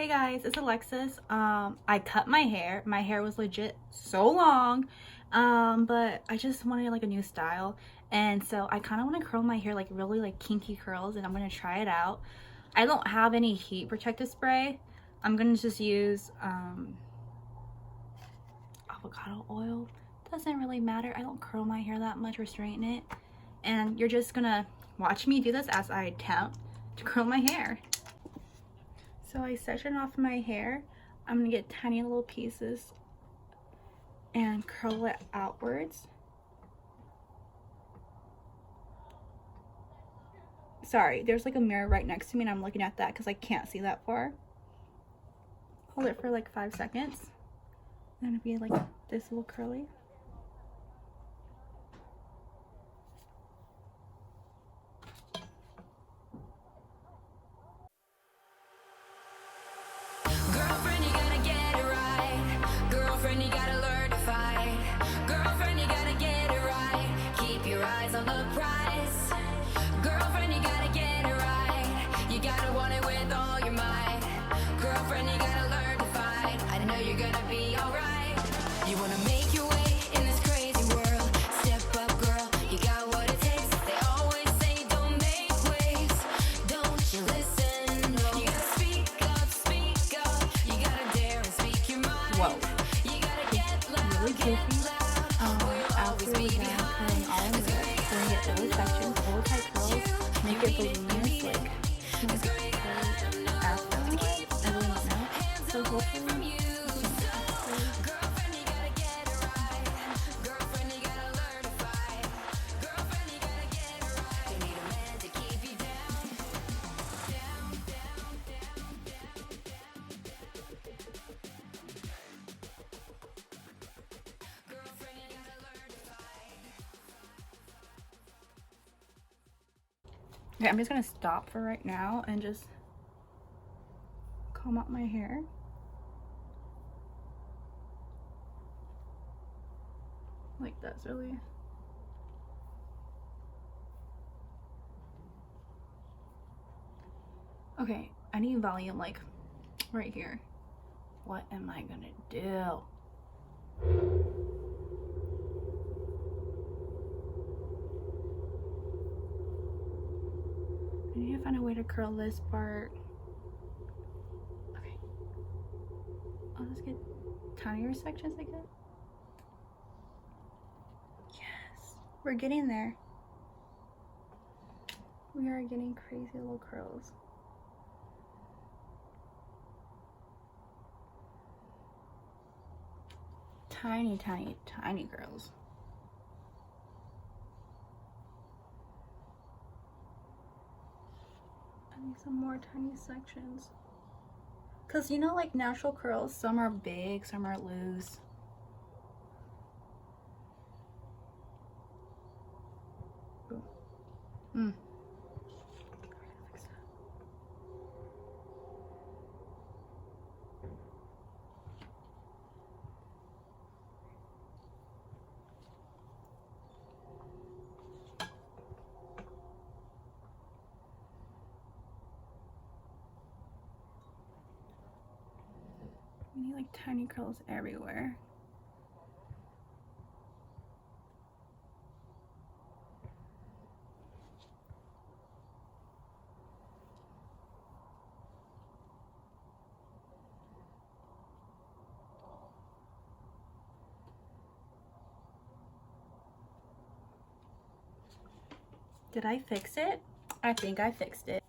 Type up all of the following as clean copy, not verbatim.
Hey guys, it's Alexis. I cut my hair. My hair was legit so long, but I just wanted like a new style, and so I kind of want to curl my hair like really like kinky curls, and I'm gonna try it out. I don't have any heat protective spray. I'm gonna just use avocado oil. Doesn't really matter. I don't curl my hair that much or straighten it, and you're just gonna watch me do this as I attempt to curl my hair. So I section off my hair. I'm gonna get tiny little pieces and curl it outwards. Sorry, there's like a mirror right next to me and I'm looking at that because I can't see that far. Hold it for like 5 seconds. And it'll be like this little curly. Girlfriend, you gotta get it right. Girlfriend, you gotta learn to fight. Girlfriend, you gotta get it right. Keep your eyes on the prize. Girlfriend, you gotta get it right. You gotta want it with all your might. Girlfriend, you gotta learn to fight. I know you're gonna be alright. You wanna make your way in this crazy world. Step up, girl, you got what it takes. They always say don't make waves. Don't you listen? No. You gotta speak up, speak up. You gotta dare and speak your mind. Whoa. You gotta get loud, Really get goofy. After we're done curling all of this, we're gonna get little sections, little tight curls, make it voluminous, like after. I really don't know. So hopefully. Okay, I'm just gonna stop for right now and just comb out my hair. Like that's really. Okay, I need volume like right here. What am I gonna do? I need to find a way to curl this part. Okay. I'll just get tinier sections, I guess. Yes, we're getting there. We are getting crazy little curls. Tiny, tiny, tiny curls. I need some more tiny sections. Cause you know, like natural curls, some are big, some are loose. Mm. We need like tiny curls everywhere. Did I fix it? I think I fixed it.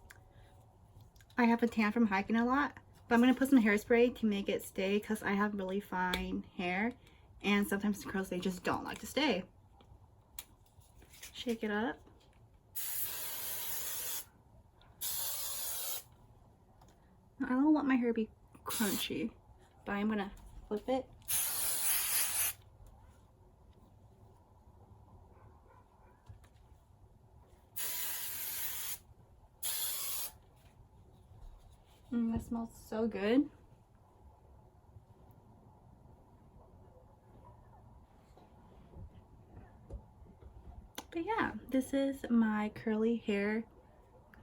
I have a tan from hiking a lot, but I'm gonna put some hairspray to make it stay because I have really fine hair and sometimes the curls, they just don't like to stay. Shake it up. I don't want my hair to be crunchy, but I'm gonna flip it. That smells so good. But yeah, this is my curly hair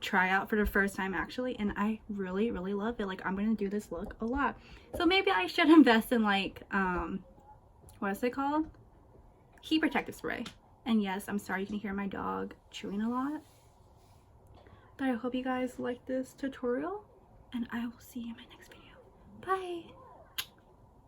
try out for the first time actually, and I really love it. Like I'm gonna do this look a lot, so maybe I should invest in like what is it called, heat protective spray. And yes, I'm sorry you can hear my dog chewing a lot, but I hope you guys like this tutorial, and I will see you in my next video. Bye.